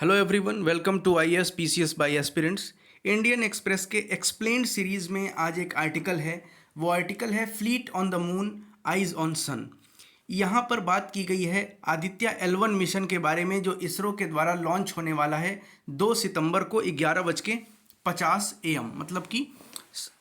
Hello everyone, welcome to IAS PCS by aspirants. Indian Express के explained series में आज एक आर्टिकल है। वो आर्टिकल है fleet on the moon, eyes on sun. यहाँ पर बात की गई है आदित्य L1 मिशन के बारे में, जो इसरो के द्वारा लॉन्च होने वाला है 2 सितंबर को 11:50 AM, मतलब कि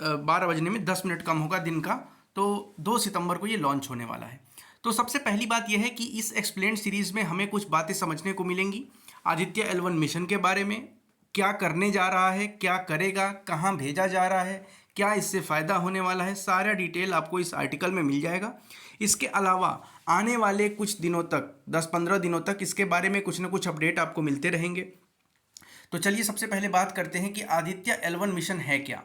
12 बजने में 10 मिनट कम होगा दिन का। तो 2 सितंबर को ये लॉन्च होने वाला है। तो सबसे पहली बात यह है कि इस एक्सप्लेन्ड सीरीज़ में हमें कुछ बातें समझने को मिलेंगी आदित्य L1 मिशन के बारे में। क्या करने जा रहा है, क्या करेगा, कहाँ भेजा जा रहा है, क्या इससे फ़ायदा होने वाला है, सारा डिटेल आपको इस आर्टिकल में मिल जाएगा। इसके अलावा आने वाले कुछ दिनों तक, 10-15 दिनों तक इसके बारे में कुछ ना कुछ अपडेट आपको मिलते रहेंगे। तो चलिए सबसे पहले बात करते हैं कि आदित्य L1 मिशन है क्या।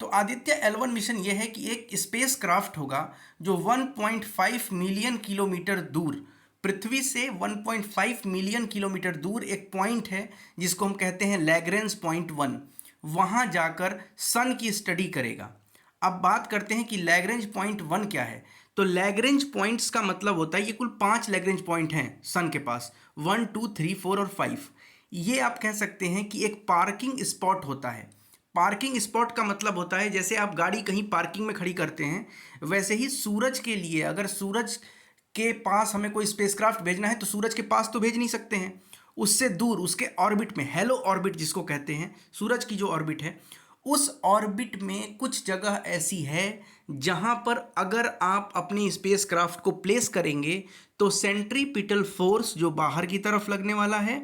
तो आदित्य L1 मिशन ये है कि एक स्पेस क्राफ्ट होगा जो 1.5 मिलियन किलोमीटर दूर, पृथ्वी से 1.5 मिलियन किलोमीटर दूर एक पॉइंट है जिसको हम कहते हैं लैग्रेंज पॉइंट 1, वहाँ जाकर सन की स्टडी करेगा। अब बात करते हैं कि लैग्रेंज पॉइंट 1 क्या है। तो लैग्रेंज पॉइंट्स का मतलब होता है, ये कुल 5 लैग्रेंज पॉइंट हैं सन के पास, 1, 2, 3, 4 और 5। ये आप कह सकते हैं कि एक पार्किंग स्पॉट होता है। पार्किंग स्पॉट का मतलब होता है जैसे आप गाड़ी कहीं पार्किंग में खड़ी करते हैं, वैसे ही सूरज के लिए अगर सूरज के पास हमें कोई स्पेसक्राफ्ट भेजना है तो सूरज के पास तो भेज नहीं सकते हैं, उससे दूर उसके ऑर्बिट में, हेलो ऑर्बिट जिसको कहते हैं, सूरज की जो ऑर्बिट है, उस ऑर्बिट में कुछ जगह ऐसी है जहां पर अगर आप अपनी स्पेसक्राफ्ट को प्लेस करेंगे तो सेंट्रीपिटल फोर्स जो बाहर की तरफ लगने वाला है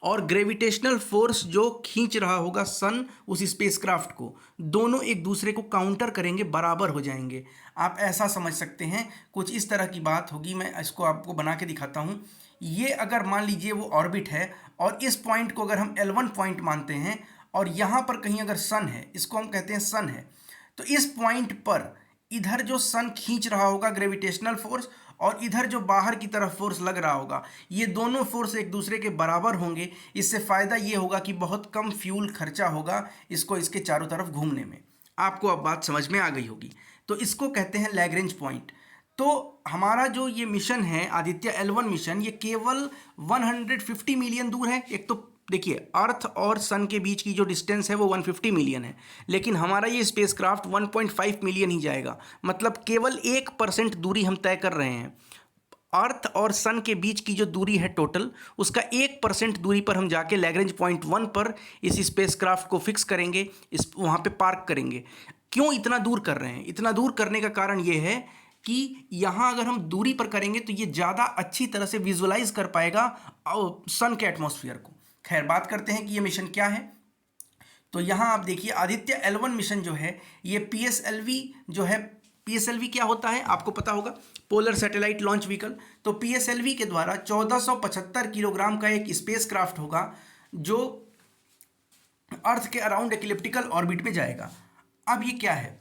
और ग्रेविटेशनल फोर्स जो खींच रहा होगा सन उस स्पेसक्राफ्ट को, दोनों एक दूसरे को काउंटर करेंगे, बराबर हो जाएंगे। आप ऐसा समझ सकते हैं, कुछ इस तरह की बात होगी। मैं इसको आपको बना के दिखाता हूँ। ये अगर मान लीजिए वो ऑर्बिट है और इस पॉइंट को अगर हम L1 पॉइंट मानते हैं और यहाँ पर कहीं अगर सन है, इसको हम कहते हैं सन है, तो इस पॉइंट पर इधर जो सन खींच रहा होगा ग्रेविटेशनल फोर्स और इधर जो बाहर की तरफ फोर्स लग रहा होगा, ये दोनों फोर्स एक दूसरे के बराबर होंगे। इससे फ़ायदा ये होगा कि बहुत कम फ्यूल खर्चा होगा इसको इसके चारों तरफ घूमने में। आपको अब बात समझ में आ गई होगी। तो इसको कहते हैं लैग्रेंज पॉइंट। तो हमारा जो ये मिशन है आदित्य L1 मिशन, ये केवल 150 मिलियन दूर है। एक तो देखिए, अर्थ और सन के बीच की जो डिस्टेंस है वो 150 मिलियन है, लेकिन हमारा ये स्पेसक्राफ्ट 1.5 मिलियन ही जाएगा। मतलब केवल 1% दूरी हम तय कर रहे हैं। अर्थ और सन के बीच की जो दूरी है टोटल, उसका 1% दूरी पर हम जाके लैग्रेंज पॉइंट 1 पर इस स्पेसक्राफ्ट को फिक्स करेंगे, इस वहाँ पे पार्क करेंगे। क्यों इतना दूर कर रहे हैं? इतना दूर करने का कारण ये है कि यहाँ अगर हम दूरी पर करेंगे तो ये ज़्यादा अच्छी तरह से विजुलाइज कर पाएगा सन के एटमॉस्फेयर को। खैर, बात करते हैं कि ये मिशन क्या है। तो यहाँ आप देखिए, आदित्य L1 मिशन जो है ये PSLV जो है, PSLV क्या होता है आपको पता होगा, पोलर सैटेलाइट लॉन्च व्हीकल। तो PSLV के द्वारा 1475 किलोग्राम का एक स्पेस क्राफ्ट होगा जो अर्थ के अराउंड एक इलिप्टिकल ऑर्बिट में जाएगा। अब ये क्या है?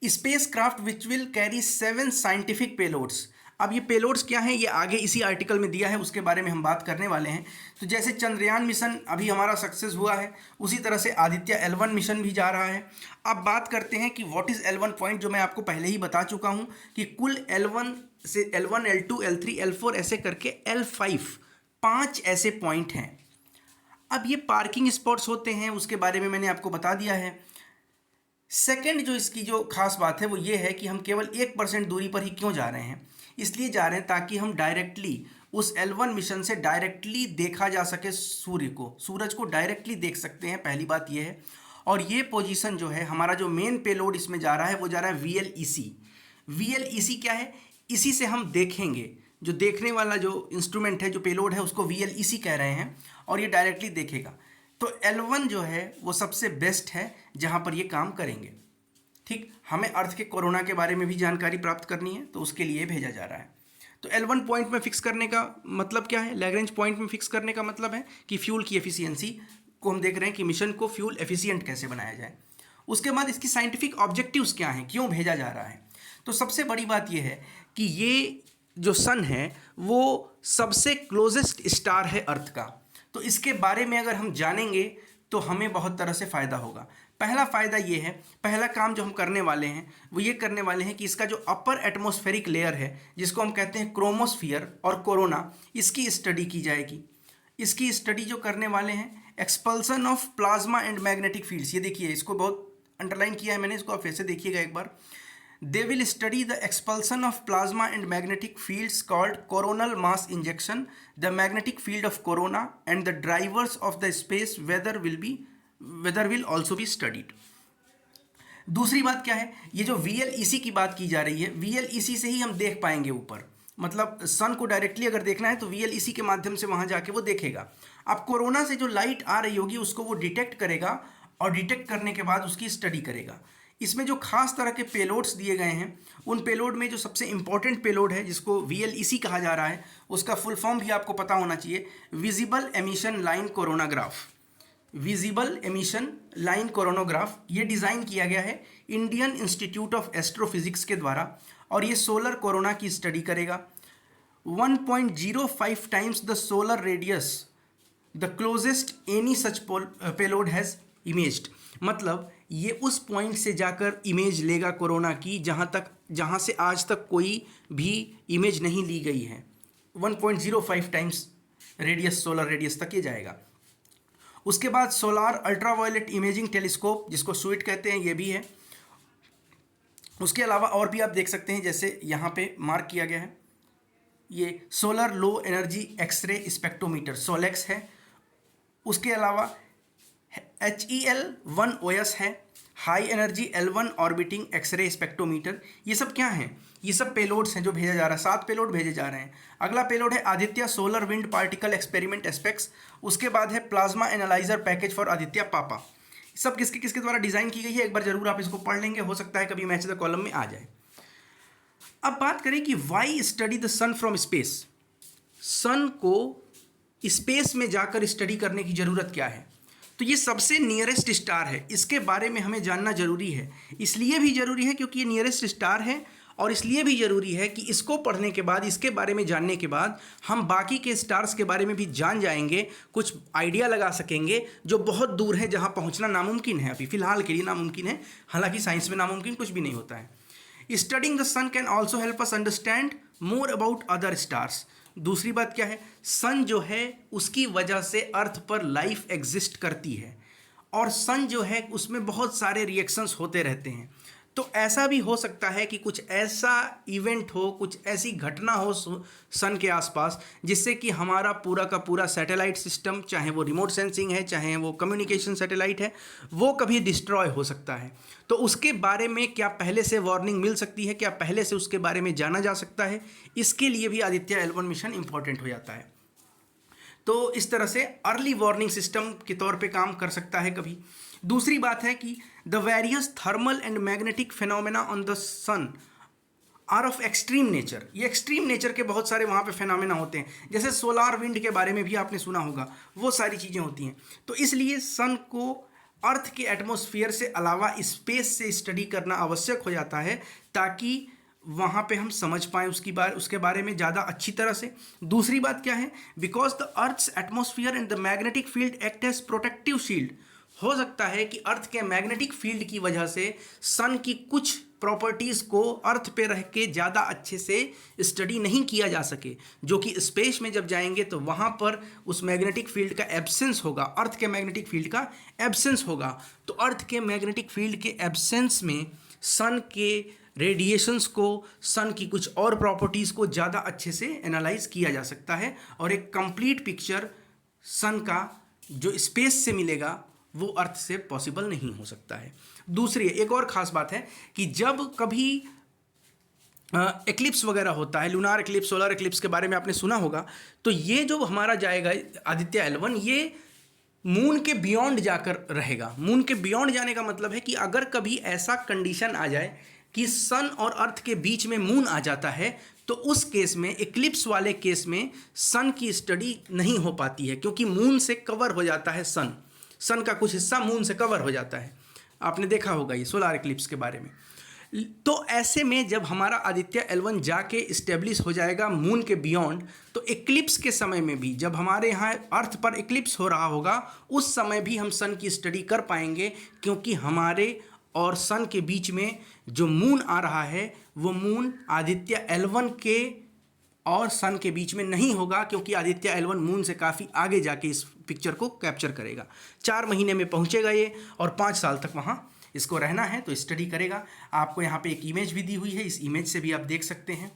Space craft which will carry 7 scientific payloads. अब ये पेलोड्स क्या हैं, ये आगे इसी आर्टिकल में दिया है, उसके बारे में हम बात करने वाले हैं। तो जैसे चंद्रयान मिशन अभी हमारा सक्सेस हुआ है, उसी तरह से आदित्य L1 मिशन भी जा रहा है। अब बात करते हैं कि व्हाट इज़ L1 पॉइंट, जो मैं आपको पहले ही बता चुका हूँ कि कुल L1 से L1, L2, L3, L4 ऐसे करके L5 5 ऐसे पॉइंट हैं। अब ये पार्किंग स्पॉट्स होते हैं, उसके बारे में मैंने आपको बता दिया है। सेकेंड जो इसकी जो खास बात है वो ये है कि हम केवल 1% दूरी पर ही क्यों जा रहे हैं। इसलिए जा रहे हैं ताकि हम डायरेक्टली उस L1 मिशन से डायरेक्टली देखा जा सके सूर्य को, सूरज को डायरेक्टली देख सकते हैं, पहली बात ये है। और ये पोजीशन जो है, हमारा जो मेन पेलोड इसमें जा रहा है वो जा रहा है VLEC। VLEC क्या है? इसी से हम देखेंगे, जो देखने वाला जो इंस्ट्रूमेंट है, जो पेलोड है, उसको VLEC कह रहे हैं और ये डायरेक्टली देखेगा। तो L1 जो है वो सबसे बेस्ट है जहाँ पर ये काम करेंगे। ठीक, हमें अर्थ के कोरोना के बारे में भी जानकारी प्राप्त करनी है, तो उसके लिए भेजा जा रहा है। तो L1 पॉइंट में फिक्स करने का मतलब क्या है? लैग्रेंज पॉइंट में फिक्स करने का मतलब है कि फ्यूल की एफिशिएंसी को हम देख रहे हैं कि मिशन को फ्यूल एफिशिएंट कैसे बनाया जाए। उसके बाद इसकी साइंटिफिक ऑब्जेक्टिव्स क्या हैं, क्यों भेजा जा रहा है। तो सबसे बड़ी बात यह है कि ये जो सन है वो सबसे क्लोजेस्ट स्टार है अर्थ का। तो इसके बारे में अगर हम जानेंगे तो हमें बहुत तरह से फ़ायदा होगा। पहला फ़ायदा ये है, पहला काम जो हम करने वाले हैं वो ये करने वाले हैं कि इसका जो अपर एटमॉस्फेरिक लेयर है, जिसको हम कहते हैं क्रोमोस्फियर और कोरोना, इसकी स्टडी की जाएगी। इसकी स्टडी जो करने वाले हैं, expulsion of plasma and magnetic fields. ये देखिए, इसको बहुत अंडरलाइन किया है मैंने, इसको आप फिर से देखिएगा एक बार। They will study the expulsion of plasma and magnetic fields called coronal mass injection, the magnetic field of corona and the drivers of the space weather will also be studied. दूसरी बात क्या है, ये जो VLEC की बात की जा रही है, VLEC से ही हम देख पाएंगे ऊपर, मतलब सन को डायरेक्टली अगर देखना है तो VLEC के माध्यम से वहां जाके वो देखेगा। अब कोरोना से जो लाइट आ रही होगी उसको वो डिटेक्ट करेगा और डिटेक्ट करने के बाद उसकी स्टडी करेगा। इसमें जो खास तरह के पेलोड्स दिए गए हैं, उन पेलोड में जो सबसे इंपॉर्टेंट पेलोड है जिसको VLEC कहा जा रहा है, उसका फुल फॉर्म भी आपको पता होना चाहिए, visible emission line coronagraph. Visible emission line coronagraph ये डिज़ाइन किया गया है इंडियन इंस्टीट्यूट ऑफ एस्ट्रोफिजिक्स के द्वारा, और ये सोलर कोरोना की स्टडी करेगा। 1.05 times the solar radius the closest any such payload has imaged, मतलब ये उस पॉइंट से जाकर इमेज लेगा कोरोना की जहाँ से आज तक कोई भी इमेज नहीं ली गई है। 1.05 टाइम्स रेडियस, सोलर रेडियस तक ये जाएगा। उसके बाद सोलार अल्ट्रावायलेट इमेजिंग टेलीस्कोप, जिसको स्वीट कहते हैं, ये भी है। उसके अलावा और भी आप देख सकते हैं, जैसे यहाँ पे मार्क किया गया है, ये solar low energy X-ray spectrometer Solexs है। उसके अलावा HEL1OS है, high energy L1 orbiting X-ray spectrometer. ये सब क्या हैं? ये सब पेलोड्स हैं जो भेजा जा रहा है, 7 पेलोड भेजे जा रहे हैं। अगला पेलोड है Aditya solar wind particle experiment aspects. उसके बाद है plasma analyser package for Aditya पापा। सब किसके किसके द्वारा डिज़ाइन की गई है, एक बार जरूर आप इसको पढ़ लेंगे, हो सकता है कभी मैच द कॉलम में आ जाए। अब बात करें कि why study the sun from space, sun को स्पेस में जाकर स्टडी करने की ज़रूरत क्या है? तो ये सबसे नियरेस्ट स्टार है, इसके बारे में हमें जानना जरूरी है। इसलिए भी जरूरी है क्योंकि ये नियरेस्ट स्टार है, और इसलिए भी ज़रूरी है कि इसको पढ़ने के बाद, इसके बारे में जानने के बाद हम बाकी के स्टार्स के बारे में भी जान जाएंगे, कुछ आइडिया लगा सकेंगे जो बहुत दूर है, जहाँ पहुँचना नामुमकिन है, अभी फ़िलहाल के लिए नामुमकिन है। हालांकि साइंस में नामुमकिन कुछ भी नहीं होता है। Studying the sun can also help us understand more about other stars. दूसरी बात क्या है, सन जो है उसकी वजह से अर्थ पर लाइफ एग्जिस्ट करती है, और सन जो है उसमें बहुत सारे रिएक्शंस होते रहते हैं। तो ऐसा भी हो सकता है कि कुछ ऐसा इवेंट हो, कुछ ऐसी घटना हो सन के आसपास, जिससे कि हमारा पूरा का पूरा सैटेलाइट सिस्टम, चाहे वो रिमोट सेंसिंग है, चाहे वो कम्युनिकेशन सैटेलाइट है, वो कभी डिस्ट्रॉय हो सकता है। तो उसके बारे में क्या पहले से वार्निंग मिल सकती है, क्या पहले से उसके बारे में जाना जा सकता है? इसके लिए भी आदित्य L1 मिशन इंपॉर्टेंट हो जाता है। तो इस तरह से अर्ली वार्निंग सिस्टम के तौर पे काम कर सकता है कभी। दूसरी बात है कि the various thermal and magnetic phenomena on the sun are of extreme nature. ये एक्सट्रीम नेचर के बहुत सारे वहाँ पे फिनोमेना होते हैं, जैसे सोलार विंड के बारे में भी आपने सुना होगा, वो सारी चीज़ें होती हैं। तो इसलिए सन को अर्थ के एटमॉस्फेयर से अलावा स्पेस से स्टडी करना आवश्यक हो जाता है, ताकि वहाँ पे हम समझ पाएँ उसके बारे में ज़्यादा अच्छी तरह से। दूसरी बात क्या है, because the Earth's atmosphere and the magnetic field act as protective shield. हो सकता है कि अर्थ के मैग्नेटिक फील्ड की वजह से सन की कुछ प्रॉपर्टीज़ को अर्थ पे रह के ज़्यादा अच्छे से स्टडी नहीं किया जा सके, जो कि स्पेस में जब जाएंगे तो वहाँ पर उस मैग्नेटिक फील्ड का एब्सेंस होगा, अर्थ के मैग्नेटिक फील्ड का एब्सेंस होगा। तो अर्थ के मैग्नेटिक फील्ड के एब्सेंस में सन के रेडिएशंस को, सन की कुछ और प्रॉपर्टीज़ को ज़्यादा अच्छे से एनालाइज किया जा सकता है, और एक कंप्लीट पिक्चर सन का जो स्पेस से मिलेगा वो अर्थ से पॉसिबल नहीं हो सकता है। दूसरी एक और ख़ास बात है कि जब कभी एक्लिप्स वगैरह होता है, लूनार एक्लिप्स, सोलर एक्लिप्स के बारे में आपने सुना होगा, तो ये जो हमारा जाएगा आदित्य L1, ये मून के बियॉन्ड जाकर रहेगा। मून के बियॉन्ड जाने का मतलब है कि अगर कभी ऐसा कंडीशन आ जाए कि सन और अर्थ के बीच में मून आ जाता है, तो उस केस में, एक्लिप्स वाले केस में, सन की स्टडी नहीं हो पाती है, क्योंकि मून से कवर हो जाता है सन का कुछ हिस्सा मून से कवर हो जाता है। आपने देखा होगा ये सोलार एक्लिप्स के बारे में। तो ऐसे में जब हमारा आदित्य L1 जाके इस्टेब्लिश हो जाएगा मून के बियॉन्ड, तो एक्लिप्स के समय में भी, जब हमारे यहाँ अर्थ पर एक्लिप्स हो रहा होगा, उस समय भी हम सन की स्टडी कर पाएंगे, क्योंकि हमारे और सन के बीच में जो मून आ रहा है वो मून आदित्य L1 के और सन के बीच में नहीं होगा, क्योंकि आदित्य L1 मून से काफ़ी आगे जाके इस पिक्चर को कैप्चर करेगा। 4 महीने में पहुंचेगा ये और 5 साल तक वहाँ इसको रहना है, तो स्टडी करेगा। आपको यहाँ पे एक इमेज भी दी हुई है, इस इमेज से भी आप देख सकते हैं।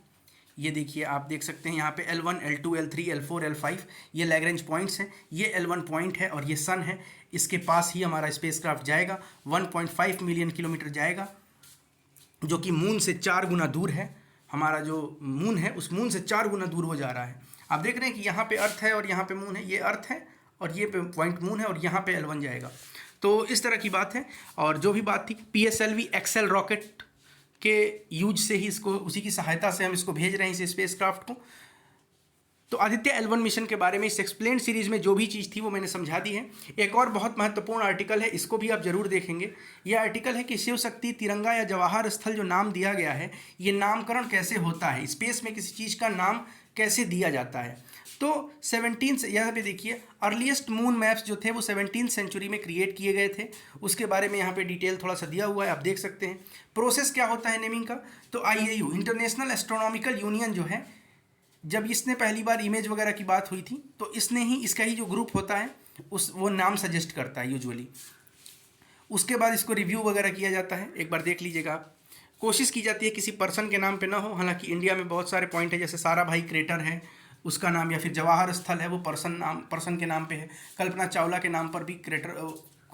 ये देखिए, आप देख सकते हैं यहाँ पे L1, L2, L3, L4, L5 ये लैग्रेंज पॉइंट्स हैं। ये L1 पॉइंट है और ये सन है, इसके पास ही हमारा स्पेसक्राफ्ट जाएगा। 1.5 मिलियन किलोमीटर जाएगा, जो कि मून से 4 गुना दूर है। हमारा जो मून है उस मून से 4 गुना दूर हो जा रहा है। आप देख रहे हैं कि यहाँ पे अर्थ है और यहाँ पे मून है, ये अर्थ है और ये पे पॉइंट मून है और यहाँ पे L1 जाएगा। तो इस तरह की बात है। और जो भी बात थी PSLV एक्सेल रॉकेट के यूज से ही इसको, उसी की सहायता से हम इसको भेज रहे हैं इस स्पेसक्राफ्ट को। तो आदित्य L1 मिशन के बारे में इस एक्सप्लेन्ड सीरीज में जो भी चीज़ थी वो मैंने समझा दी है। एक और बहुत महत्वपूर्ण आर्टिकल है, इसको भी आप जरूर देखेंगे। ये आर्टिकल है कि शिव शक्ति, तिरंगा या जवाहर स्थल जो नाम दिया गया है, ये नामकरण कैसे होता है, स्पेस में किसी चीज़ का नाम कैसे दिया जाता है। तो 17 यहाँ पे देखिए, अर्लीस्ट मून मैप्स जो थे वो 17th सेंचुरी में क्रिएट किए गए थे। उसके बारे में यहाँ पे डिटेल थोड़ा सा दिया हुआ है, आप देख सकते हैं। प्रोसेस क्या होता है नेमिंग का, तो IAU इंटरनेशनल एस्ट्रोनॉमिकल यूनियन जो है, जब इसने पहली बार इमेज वगैरह की बात हुई थी तो इसने ही, इसका ही जो ग्रुप होता है वो नाम सजेस्ट करता है यूजुअली। उसके बाद इसको रिव्यू वगैरह किया जाता है, एक बार देख लीजिएगा आप। कोशिश की जाती है किसी पर्सन के नाम पे ना हो, हालांकि इंडिया में बहुत सारे पॉइंट है, जैसे साराभाई क्रेटर है उसका नाम, या फिर जवाहर स्थल है वो पर्सन के नाम पे है। कल्पना चावला के नाम पर भी क्रेटर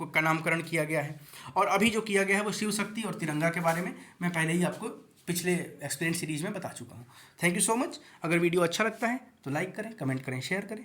का नामकरण किया गया है। और अभी जो किया गया है वो शिव शक्ति और तिरंगा के बारे में मैं पहले ही आपको पिछले एक्सप्लेन सीरीज में बता चुका हूँ। Thank you so much. अगर वीडियो अच्छा लगता है तो लाइक करें, कमेंट करें, शेयर करें।